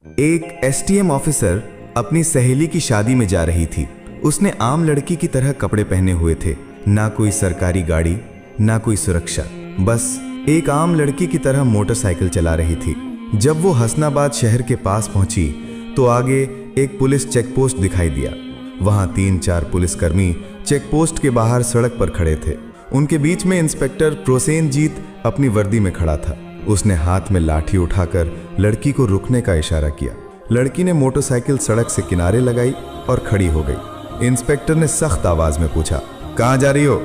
एक STM officer अपनी सहेली की शादी में जा रही थी। उसने आम लड़की की तरह कपड़े पहने हुए थे, ना कोई सरकारी गाड़ी, ना कोई सुरक्षा, बस एक आम लड़की की तरह मोटरसाइकिल चला रही थी। जब वो हसनाबाद शहर के पास पहुंची तो आगे एक पुलिस चेकपोस्ट दिखाई दिया। वहां 3-4 पुलिसकर्मी चेकपोस्ट के बाहर सड़क पर खड़े थे। उनके बीच में इंस्पेक्टर प्रोसेनजीत अपनी वर्दी में खड़ा था। उसने हाथ में लाठी उठाकर लड़की को रुकने का इशारा किया। लड़की ने मोटरसाइकिल सड़क से किनारे लगाई और खड़ी हो गई। इंस्पेक्टर ने सख्त आवाज में पूछा, कहाँ जा रही हो?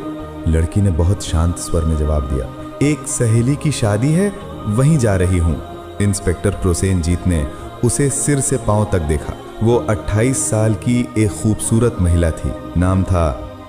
लड़की ने बहुत शांत स्वर में जवाब दिया, एक सहेली की शादी है, वहीं जा रही हूँ। इंस्पेक्टर प्रोसेनजीत ने उसे सिर से पांव तक देखा। वो 28 साल की एक खूबसूरत महिला थी। नाम था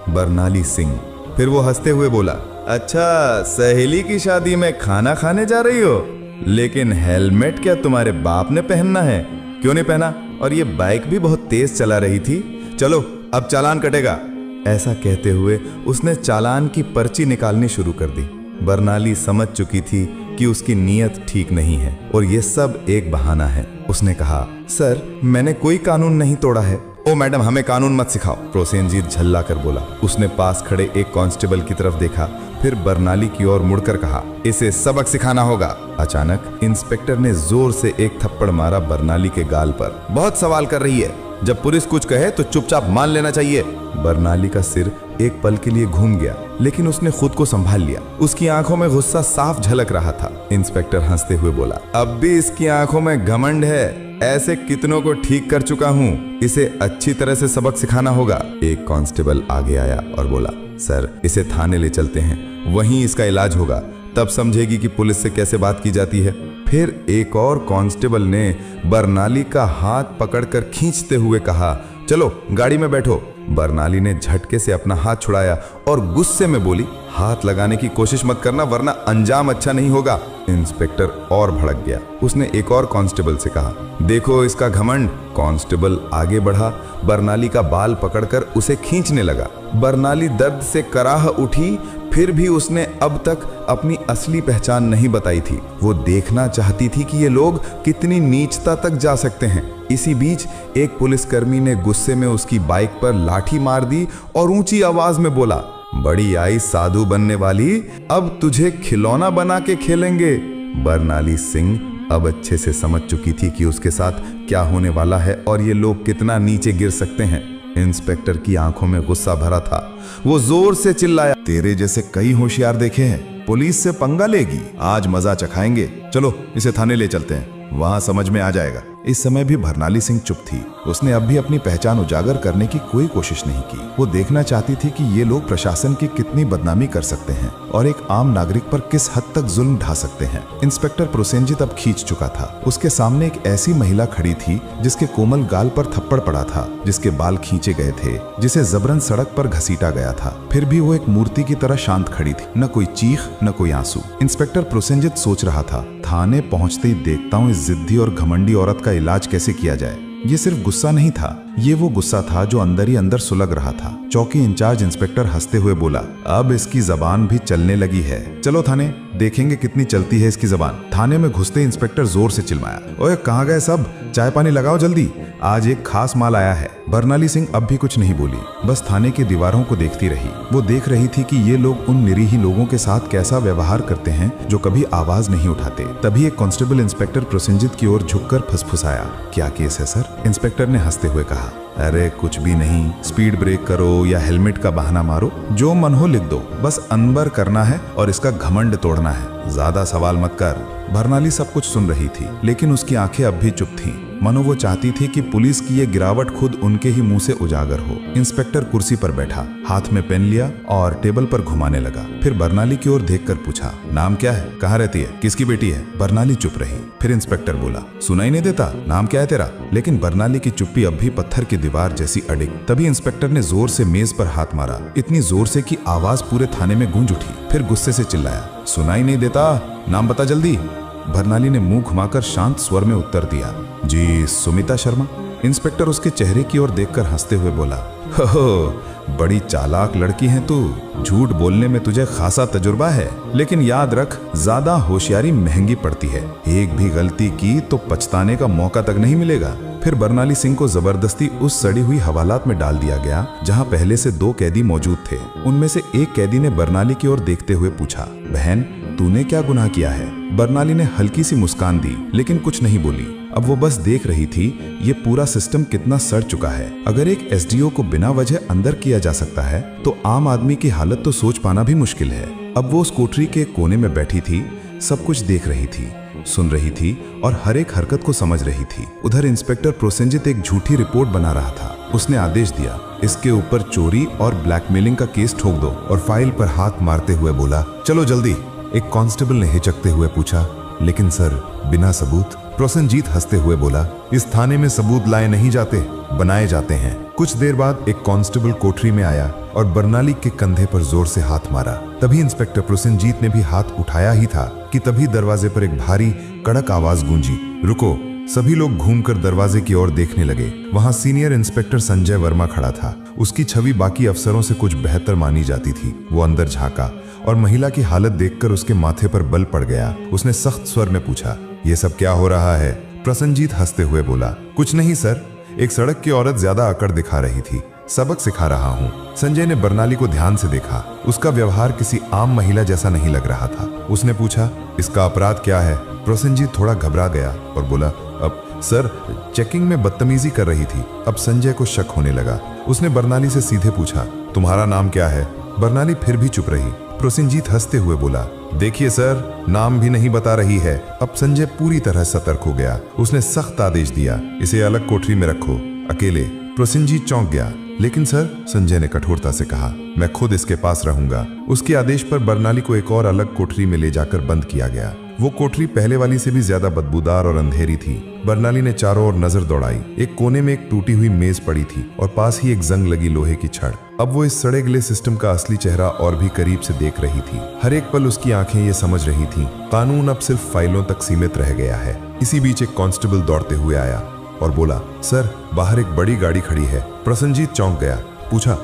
बरनाली सिंह। फिर वो हंसते हुए बोला, अच्छा, सहेली की शादी में खाना खाने जा रही हो? लेकिन हेलमेट क्या तुम्हारे बाप ने पहनना है? क्यों नहीं पहना? और ये बाइक भी बहुत तेज चला रही थी। चलो अब चालान कटेगा। ऐसा कहते हुए उसने चालान की पर्ची निकालनी शुरू कर दी। बरनाली समझ चुकी थी कि उसकी नीयत ठीक नहीं है और ये सब एक बहाना है। उसने कहा, सर, मैंने कोई कानून नहीं तोड़ा है। ओ मैडम, हमें कानून मत सिखाओ, प्रोसेनजीत झल्ला कर बोला। उसने पास खड़े एक कांस्टेबल की तरफ देखा, फिर बरनाली की ओर मुड़कर कहा, इसे सबक सिखाना होगा। अचानक इंस्पेक्टर ने जोर से एक थप्पड़ मारा बरनाली के गाल पर। बहुत सवाल कर रही है, जब पुलिस कुछ कहे तो चुपचाप मान लेना चाहिए। बरनाली का सिर एक पल के लिए घूम गया, लेकिन उसने खुद को संभाल लिया। उसकी आंखों में गुस्सा साफ झलक रहा था। इंस्पेक्टर हंसते हुए बोला, अब भी इसकी आंखों में घमंड है। ऐसे कितनों को ठीक कर चुका हूँ, इसे अच्छी तरह से सबक सिखाना होगा। एक कांस्टेबल आगे आया और बोला, सर, इसे थाने ले चलते हैं, वहीं इसका इलाज होगा, तब समझेगी कि पुलिस से कैसे बात की जाती है। फिर एक और कांस्टेबल ने बरनाली का हाथ पकड़कर खींचते हुए कहा, चलो गाड़ी में बैठो। बरनाली ने झटके से अपना हाथ छुड़ाया और गुस्से में बोली, हाथ लगाने की कोशिश मत करना, वरना अंजाम अच्छा नहीं होगा। इंस्पेक्टर और भड़क गया। उसने एक और कांस्टेबल से कहा, देखो इसका घमंड। कांस्टेबल आगे बढ़ा, बरनाली का बाल पकड़कर उसे खींचने लगा। बरनाली दर्द से कराह उठी, फिर भी उसने अब तक अपनी असली पहचान नहीं बताई थी। वो देखना चाहती थी कि ये लोग कितनी नीचता तक जा सकते हैं। इसी बीच एक पुलिसकर्मी ने गुस्से में उसकी बाइक पर लाठी मार दी और ऊंची आवाज में बोला, बड़ी आई साधु बनने वाली, अब तुझे खिलौना बना के खेलेंगे। बरनाली सिंह अब अच्छे से समझ चुकी थी कि उसके साथ क्या होने वाला है और ये लोग कितना नीचे गिर सकते हैं। इंस्पेक्टर की आंखों में गुस्सा भरा था। वो जोर से चिल्लाया, तेरे जैसे कई होशियार देखे हैं, पुलिस से पंगा लेगी, आज मजा चखाएंगे। चलो इसे थाने ले चलते हैं, वहां समझ में आ जाएगा। इस समय भी बरनाली सिंह चुप थी। उसने अब भी अपनी पहचान उजागर करने की कोई कोशिश नहीं की। वो देखना चाहती थी कि ये लोग प्रशासन की कितनी बदनामी कर सकते हैं और एक आम नागरिक पर किस हद तक जुल्म ढा सकते हैं। इंस्पेक्टर प्रोसेनजीत अब खींच चुका था। उसके सामने एक ऐसी महिला खड़ी थी जिसके कोमल गाल पर थप्पड़ पड़ा था, जिसके बाल खींचे गए थे, जिसे जबरन सड़क पर घसीटा गया था। फिर भी वो एक मूर्ति की तरह शांत खड़ी थी, न कोई चीख न कोई आंसू। इंस्पेक्टर प्रोसेनजीत सोच रहा था, थाने पहुंचते ही देखता हूं इस जिद्दी और घमंडी औरत का इलाज कैसे किया जाए। ये सिर्फ गुस्सा नहीं था, ये वो गुस्सा था जो अंदर ही अंदर सुलग रहा था। चौकी इंचार्ज इंस्पेक्टर हंसते हुए बोला, अब इसकी जबान भी चलने लगी है, चलो थाने, देखेंगे कितनी चलती है इसकी जबान। थाने में घुसते इंस्पेक्टर जोर से चिल्लाया, ओए कहाँ गए सब, चाय पानी लगाओ जल्दी, आज एक खास माल आया है। बरनाली सिंह अब भी कुछ नहीं बोली, बस थाने की दीवारों को देखती रही। वो देख रही थी कि ये लोग उन निरीह लोगों के साथ कैसा व्यवहार करते हैं जो कभी आवाज नहीं उठाते। तभी एक कांस्टेबल इंस्पेक्टर प्रोसेनजीत की ओर झुककर फुसफुसाया, क्या केस है सर? इंस्पेक्टर ने हंसते हुए कहा, अरे कुछ भी नहीं, स्पीड ब्रेक करो या हेलमेट का बहाना मारो, जो मन हो लिख दो, बस अनबर करना है और इसका घमंड तोड़ना है, ज्यादा सवाल मत कर। बरनाली सब कुछ सुन रही थी, लेकिन उसकी आंखें अब भी चुप थीं। मनो वो चाहती थी कि पुलिस की ये गिरावट खुद उनके ही मुंह से उजागर हो। इंस्पेक्टर कुर्सी पर बैठा, हाथ में पेन लिया और टेबल पर घुमाने लगा। फिर बरनाली की ओर देखकर पूछा, नाम क्या है, कहाँ रहती है, किसकी बेटी है? बरनाली चुप रही। फिर इंस्पेक्टर बोला, सुनाई नहीं देता, नाम क्या है तेरा? लेकिन बरनाली की चुप्पी अब भी पत्थर की दीवार जैसी अडिग। तभी इंस्पेक्टर ने जोर से मेज पर हाथ मारा, इतनी जोर से कि आवाज पूरे थाने में गूंज उठी। फिर गुस्से से चिल्लाया, सुनाई नहीं देता, नाम बता जल्दी। बरनाली ने मुंह घुमाकर शांत स्वर में उत्तर दिया, जी सुमिता शर्मा। इंस्पेक्टर उसके चेहरे की ओर देखकर हंसते हुए बोला, हो, बड़ी चालाक लड़की है तू। झूठ बोलने में तुझे खासा तजुर्बा है, लेकिन याद रख, ज्यादा होशियारी महंगी पड़ती है। एक भी गलती की तो पछताने का मौका तक नहीं मिलेगा। फिर बरनाली सिंह को जबरदस्ती उस सड़ी हुई हवालात में डाल दिया गया जहां पहले से 2 कैदी मौजूद थे। उनमें से एक कैदी ने बरनाली की ओर देखते हुए पूछा, बहन तूने क्या गुनाह किया है? बरनाली ने हल्की सी मुस्कान दी, लेकिन कुछ नहीं बोली। अब वो बस देख रही थी ये पूरा सिस्टम कितना सड़ चुका है। अगर एक एसडीओ को बिना वजह अंदर किया जा सकता है तो आम आदमी की हालत तो सोच पाना भी मुश्किल है। अब वो उस कोठरी के कोने में बैठी थी, सब कुछ देख रही थी, सुन रही थी और हर एक हरकत को समझ रही थी। उधर इंस्पेक्टर प्रोसेनजीत एक झूठी रिपोर्ट बना रहा था। उसने आदेश दिया, इसके ऊपर चोरी और ब्लैकमेलिंग का केस ठोक दो, और फाइल पर हाथ मारते हुए बोला, चलो जल्दी। एक कांस्टेबल ने हिचकते हुए पूछा, लेकिन सर बिना सबूत? प्रोसेनजीत हंसते हुए बोला, इस थाने में सबूत लाए नहीं जाते, बनाए जाते हैं। कुछ देर बाद एक कांस्टेबल कोठरी में आया और बरनाली के कंधे पर जोर से हाथ मारा। तभी इंस्पेक्टर प्रोसेनजीत ने भी हाथ उठाया ही था कि तभी दरवाजे पर एक भारी कड़क आवाज गूंजी, रुको। सभी लोग घूमकर दरवाजे की ओर देखने लगे। वहां सीनियर इंस्पेक्टर संजय वर्मा खड़ा था। उसकी छवि बाकी अफसरों से कुछ बेहतर मानी जाती थी। वो अंदर झांका और महिला की हालत देखकर उसके माथे पर बल पड़ गया। उसने सख्त स्वर में पूछा, ये सब क्या हो रहा है? प्रोसेनजीत हंसते हुए बोला, कुछ नहीं सर, एक सड़क की औरत ज्यादा अकड़ दिखा रही थी, सबक सिखा रहा हूँ। संजय ने बरनाली को ध्यान से देखा। उसका व्यवहार किसी आम महिला जैसा नहीं लग रहा था। उसने पूछा, इसका अपराध क्या है? प्रोसेनजीत थोड़ा घबरा गया और बोला, अब सर चेकिंग में बदतमीजी कर रही थी। अब संजय को शक होने लगा। उसने बरनाली से सीधे पूछा, तुम्हारा नाम क्या है? बरनाली फिर भी चुप रही। प्रोसेनजीत हंसते हुए बोला, देखिए सर, नाम भी नहीं बता रही है। अब संजय पूरी तरह सतर्क हो गया। उसने सख्त आदेश दिया, इसे अलग कोठरी में रखो, अकेले। प्रोसेनजीत चौंक गया, लेकिन सर, संजय ने कठोरता से कहा, मैं खुद इसके पास रहूंगा। उसके आदेश पर बरनाली को एक और अलग कोठरी में ले जाकर बंद किया गया। वो कोठरी पहले वाली से भी ज्यादा बदबूदार और अंधेरी थी। बरनाली ने चारों ओर नजर दौड़ाई। एक कोने में एक टूटी हुई मेज पड़ी थी और पास ही एक जंग लगी लोहे की छड़। अब वो इस सड़े गले सिस्टम का असली चेहरा और भी करीब से देख रही थी। हर एक पल उसकी आंखें ये समझ रही थीं, कानून अब सिर्फ फाइलों तक सीमित रह गया है। इसी बीच एक कांस्टेबल दौड़ते हुए आया और बोला, सर बाहर एक बड़ी गाड़ी खड़ी है। प्रोसेनजीत चौंक गया, पूछा,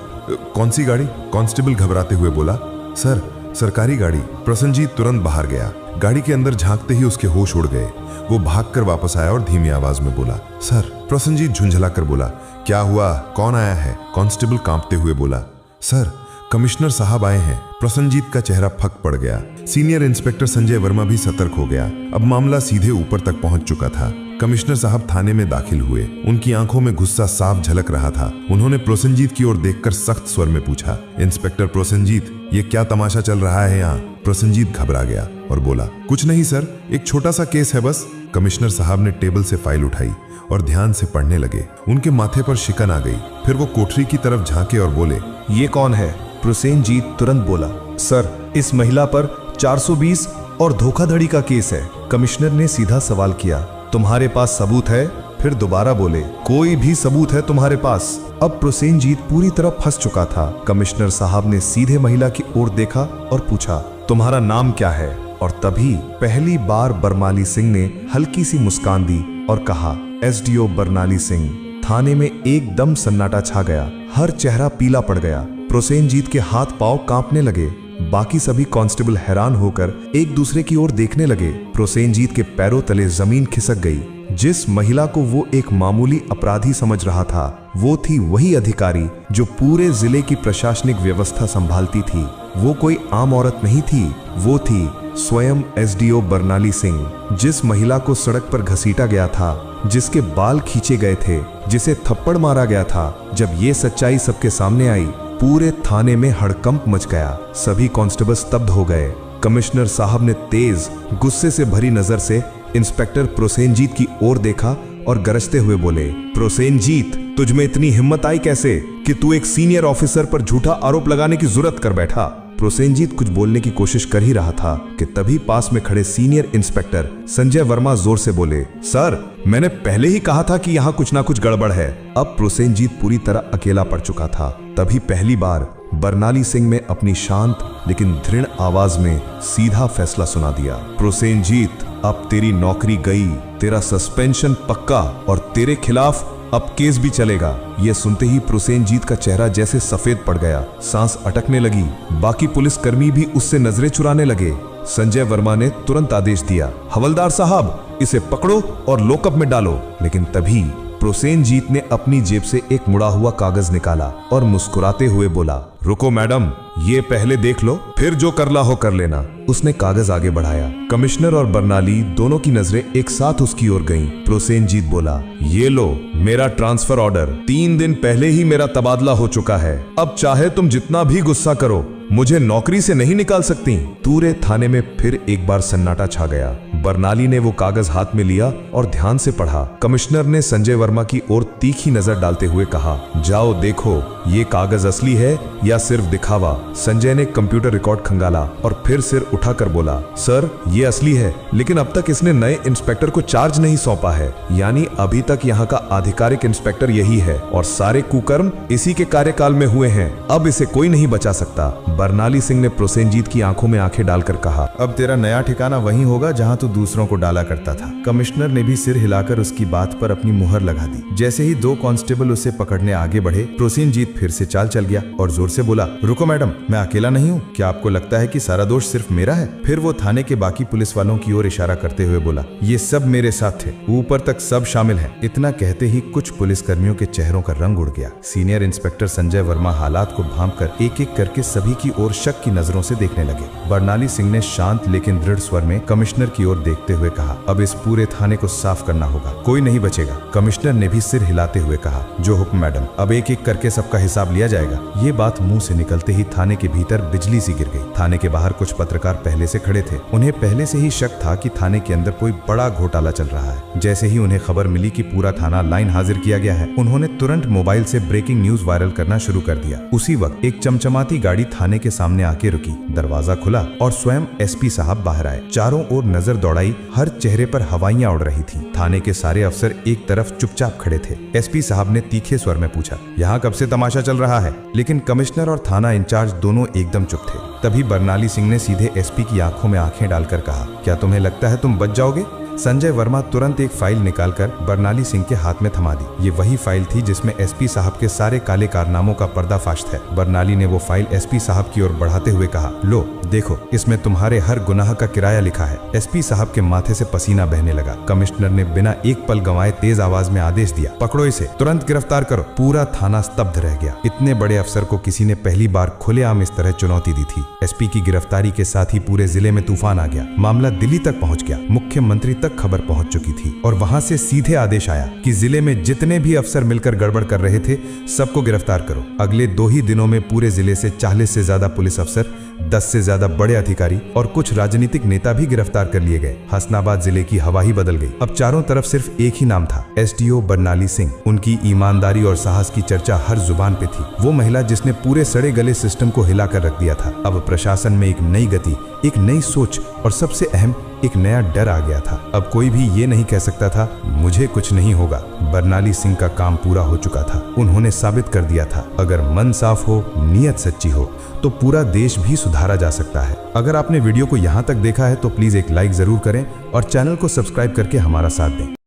कौन सी गाड़ी? कांस्टेबल घबराते हुए बोला, सर सरकारी गाड़ी। प्रोसेनजीत तुरंत बाहर गया। गाड़ी के अंदर झांकते ही उसके होश उड़ गए। वो भागकर वापस आया और धीमी आवाज में बोला, सर। प्रोसेनजीत झुंझलाकर बोला, क्या हुआ? कौन आया है? कांस्टेबल कांपते हुए बोला, सर कमिश्नर साहब आए हैं। प्रोसेनजीत का चेहरा फक पड़ गया। सीनियर इंस्पेक्टर संजय वर्मा भी सतर्क हो गया। अब मामला सीधे ऊपर तक पहुंच चुका था। कमिश्नर साहब थाने में दाखिल हुए। उनकी आंखों में गुस्सा साफ झलक रहा था। उन्होंने प्रोसेनजीत की ओर देखकर सख्त स्वर में पूछा, इंस्पेक्टर प्रोसेनजीत, ये क्या तमाशा चल रहा है यहाँ? प्रोसेनजीत घबरा गया और बोला, कुछ नहीं सर, एक छोटा सा केस है बस। कमिश्नर साहब ने टेबल से फाइल उठाई और ध्यान से पढ़ने लगे। उनके माथे पर शिकन आ गई। फिर वो कोठरी की तरफ झांके और बोले, ये कौन है? प्रोसेनजीत तुरंत बोला, सर इस महिला पर 420 और धोखाधड़ी का केस है। कमिश्नर ने सीधा सवाल किया, तुम्हारे पास सबूत है? फिर दोबारा बोले, कोई भी सबूत है तुम्हारे पास? अब प्रोसेनजीत पूरी तरह फंस चुका था। कमिश्नर साहब ने सीधे महिला की ओर देखा और पूछा, तुम्हारा नाम क्या है? और तभी पहली बार बरमाली सिंह ने हल्की सी मुस्कान दी और कहा, एसडीओ बरनाली सिंह। थाने में एकदम सन्नाटा छा गया। हर चेहरा पीला पड़ गया। प्रोसेनजीत के हाथ पांव कांपने लगे। बाकी सभी कांस्टेबल हैरान होकर एक दूसरे की ओर देखने लगे। प्रोसेनजीत के पैरों तले जमीन खिसक गई। जिस महिला को वो एक मामूली अपराधी समझ रहा था, वो थी वही अधिकारी जो पूरे जिले की प्रशासनिक व्यवस्था संभालती थी। वो कोई आम औरत नहीं थी, वो थी स्वयं एसडीओ बरनाली सिंह। जिस महिला को सड़क पर घसीटा गया था, जिसके बाल खींचे गए थे, जिसे थप्पड़ मारा गया था, जब ये सच्चाई सबके सामने आई, पूरे थाने में हड़कंप मच गया। सभी कांस्टेबल स्तब्ध हो गए। कमिश्नर साहब ने तेज गुस्से से भरी नजर से इंस्पेक्टर प्रोसेनजीत की ओर देखा और गरजते हुए बोले, प्रोसेनजीत, तुझ में इतनी हिम्मत आई कैसे कि तू एक सीनियर ऑफिसर पर झूठा आरोप लगाने की जुर्रत कर बैठा? प्रोसेनजीत कुछ बोलने की कोशिश कर ही रहा था कि तभी पास में खड़े सीनियर इंस्पेक्टर संजय वर्मा जोर से बोले, सर मैंने पहले ही कहा था कि यहाँ कुछ ना कुछ गड़बड़ है। अब प्रोसेनजीत पूरी तरह अकेला पड़ चुका था। तभी पहली बार बरनाली सिंह ने अपनी शांत लेकिन दृढ़ आवाज में सीधा फैसला सुना दिया, प्रोसेनजीत, अब तेरी नौकरी गई, तेरा सस्पेंशन पक्का और तेरे खिलाफ अब केस भी चलेगा। ये सुनते ही प्रोसेनजीत का चेहरा जैसे सफेद पड़ गया, सांस अटकने लगी। बाकी पुलिसकर्मी भी उससे नजरें चुराने लगे। संजय वर्मा ने तुरंत आदेश दिया, हवलदार साहब इसे पकड़ो और लॉकअप में डालो। लेकिन तभी प्रोसेनजीत ने अपनी जेब से एक मुड़ा हुआ कागज निकाला और मुस्कुराते हुए बोला, रुको मैडम, ये पहले देख लो, फिर जो करना हो कर लेना। उसने कागज आगे बढ़ाया। कमिश्नर और बर्नाली दोनों की नजरें एक साथ उसकी ओर गईं। प्रोसेनजीत बोला, ये लो मेरा ट्रांसफर ऑर्डर। 3 दिन पहले ही मेरा तबादला हो चुका है। अब चाहे तुम जितना भी गुस्सा करो, मुझे नौकरी से नहीं निकाल सकती। पूरे थाने में फिर एक बार सन्नाटा छा गया। बर्नाली ने वो कागज हाथ में लिया और ध्यान से पढ़ा। कमिश्नर ने संजय वर्मा की ओर तीखी नजर डालते हुए कहा, जाओ देखो ये कागज असली है या सिर्फ दिखावा। संजय ने कंप्यूटर रिकॉर्ड खंगाला और फिर सिर उठाकर बोला, सर ये असली है, लेकिन अब तक इसने नए इंस्पेक्टर को चार्ज नहीं सौंपा है। यानी अभी तक यहाँ का आधिकारिक इंस्पेक्टर यही है और सारे कुकर्म इसी के कार्यकाल में हुए हैं। अब इसे कोई नहीं बचा सकता। बर्नाली सिंह ने प्रोसेनजीत की आंखों में आंखें डालकर कहा, अब तेरा नया ठिकाना वहीं होगा जहां तू दूसरों को डाला करता था। कमिश्नर ने भी सिर हिलाकर उसकी बात पर अपनी मुहर लगा दी। जैसे ही 2 कांस्टेबल उसे पकड़ने आगे बढ़े, प्रोसेनजीत फिर से चाल चल गया और जोर से बोला, रुको मैडम, मैं अकेला नहीं हूँ। क्या आपको लगता है कि सारा दोष सिर्फ मेरा है? फिर वो थाने के बाकी पुलिस वालों की ओर इशारा करते हुए बोला, ये सब मेरे साथ थे, ऊपर तक सब शामिल है। इतना कहते ही कुछ पुलिसकर्मियों के चेहरों का रंग उड़ गया। सीनियर इंस्पेक्टर संजय वर्मा हालात को भांपकर एक एक करके सभी की ओर शक की नजरों से देखने लगे। बर्नाली सिंह ने शांत लेकिन दृढ़ स्वर में कमिश्नर की ओर देखते हुए कहा, अब इस पूरे थाने को साफ करना होगा, कोई नहीं बचेगा। कमिश्नर ने भी सिर हिलाते हुए कहा, जो हुक्म मैडम, अब एक एक करके सबका हिसाब लिया जाएगा। ये बात मुंह से निकलते ही थाने के भीतर बिजली सी गिर गई। थाने के बाहर कुछ पत्रकार पहले से खड़े थे। उन्हें पहले से ही शक था कि थाने के अंदर कोई बड़ा घोटाला चल रहा है। जैसे ही उन्हें खबर मिली कि पूरा थाना लाइन हाजिर किया गया है, उन्होंने तुरंत मोबाइल से ब्रेकिंग न्यूज वायरल करना शुरू कर दिया। उसी वक्त एक चमचमाती गाड़ी थाने के सामने आके रुकी। दरवाजा खुला और स्वयं एसपी साहब बाहर आए। चारों ओर नजर दौड़ाई, हर चेहरे पर हवाइयां उड़ रही थीं। थाने के सारे अफसर एक तरफ चुपचाप खड़े थे। एसपी साहब ने तीखे स्वर में पूछा, यहाँ कब से तमाशा चल रहा है? लेकिन कमिश्नर और थाना इंचार्ज दोनों एकदम चुप थे। तभी बर्नाली सिंह ने सीधे एसपी की आंखों में आंखें डालकर कहा, क्या तुम्हें लगता है तुम बच जाओगे? संजय वर्मा तुरंत एक फाइल निकालकर बर्नाली सिंह के हाथ में थमा दी। ये वही फाइल थी जिसमें एसपी साहब के सारे काले कारनामों का पर्दाफाश था। बर्नाली ने वो फाइल एसपी साहब की ओर बढ़ाते हुए कहा, लो देखो, इसमें तुम्हारे हर गुनाह का किराया लिखा है। एसपी साहब के माथे से पसीना बहने लगा। कमिश्नर ने बिना एक पल गंवाए तेज आवाज में आदेश दिया, पकड़ो इसे, तुरंत गिरफ्तार करो। पूरा थाना स्तब्ध रह गया। इतने बड़े अफसर को किसी ने पहली बार खुलेआम इस तरह चुनौती दी थी। एसपी की गिरफ्तारी के साथ ही पूरे जिले में तूफान आ गया। मामला दिल्ली तक पहुंच गया। मुख्यमंत्री तक खबर पहुंच चुकी थी और वहां से सीधे आदेश आया कि जिले में जितने भी अफसर मिलकर गड़बड़ कर रहे थे, सबको गिरफ्तार करो। अगले 2 ही दिनों में पूरे जिले से 40 से ज्यादा पुलिस अफसर, 10 से ज्यादा बड़े अधिकारी और कुछ राजनीतिक नेता भी गिरफ्तार कर लिए गए। हसनाबाद जिले की हवा ही बदल गई। अब चारों तरफ सिर्फ एक ही नाम था, एसडीओ बर्नाली सिंह। उनकी ईमानदारी और साहस की चर्चा हर जुबान पे थी। वो महिला जिसने पूरे सड़े गले सिस्टम को हिलाकर रख दिया था। अब प्रशासन में एक नई गति, एक नई सोच और सबसे अहम एक नया डर आ गया था। अब कोई भी ये नहीं कह सकता था मुझे कुछ नहीं होगा। बर्नाली सिंह का काम पूरा हो चुका था। उन्होंने साबित कर दिया था, अगर मन साफ हो, नीयत सच्ची हो, तो पूरा देश भी सुधारा जा सकता है। अगर आपने वीडियो को यहाँ तक देखा है तो प्लीज एक लाइक जरूर करें और चैनल को सब्सक्राइब करके हमारा साथ दें।